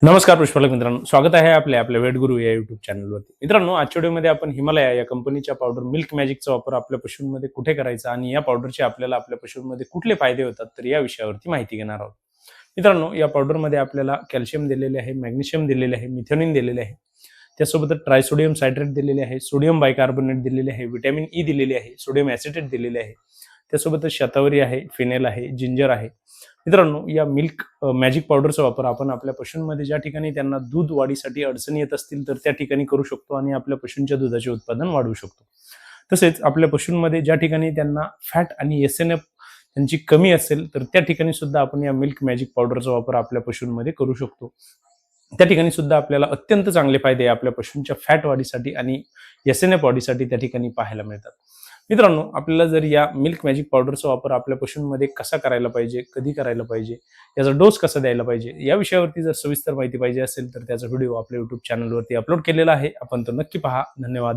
नमस्कार पुष्पालक मित्रांनो, स्वागत आहे आपल्या वेट गुरु या युट्यूब चॅनलवरती. मित्रांनो, आजच्या व्हिडिओमध्ये आपण हिमालया या कंपनीच्या पावडर मिल्क मॅजिकचा वापर आपल्या पशूंमध्ये कुठे करायचा आणि या पावडरचे आपल्याला आपल्या पशूंमध्ये कुठले फायदे होतात, तर या विषयावरती माहिती घेणार आहोत. मित्रांनो, या पावडरमध्ये आपल्याला कॅल्शियम दिलेले आहे, मॅग्नेशियम दिलेले आहे, मिथेनिन दिलेले आहे, त्यासोबत ट्रायसोडियम सायट्रेट दिलेले आहे, सोडियम बायकार्बोनेट दिलेले आहे, व्हिटॅमिन ई दिलेले आहे, सोडियम ॲसिटेट दिलेले आहे, त्यासोबतच शतावरी आहे, फिनेल आहे, जिंजर आहे. मित्रांनो, या मिल्क मॅजिक पावडरचा वापर आपण आपल्या पशूंमध्ये ज्या ठिकाणी त्यांना दूध वाढीसाठी अडचणी येत असतील तर त्या ठिकाणी करू शकतो आणि आपल्या पशूंच्या दुधाचे उत्पादन वाढवू शकतो. तसेच आपल्या पशूंमध्ये ज्या ठिकाणी त्यांना फॅट आणि एसएनएफ त्यांची कमी असेल तर त्या ठिकाणी सुद्धा आपण या मिल्क मॅजिक पावडरचा वापर आपल्या पशूंमध्ये करू शकतो. त्या ठिकाणी सुद्धा आपल्याला अत्यंत चांगले फायदे आपल्या पशूंच्या फॅट वाढीसाठी आणि एसएनएफ वाढीसाठी त्या ठिकाणी पाहायला मिळतात. मित्रांनो, आपल्याला जर या मिल्क मॅजिक पावडरचा वापर आपल्या पशूंमध्ये कसा करायला पाहिजे, कधी करायला पाहिजे, याचा डोस कसा द्यायला पाहिजे, या विषयावरती जर सविस्तर माहिती पाहिजे असेल तर त्याचा व्हिडिओ आपल्या युट्यूब चॅनलवरती अपलोड केलेला आहे. आपण तो नक्की पहा. धन्यवाद.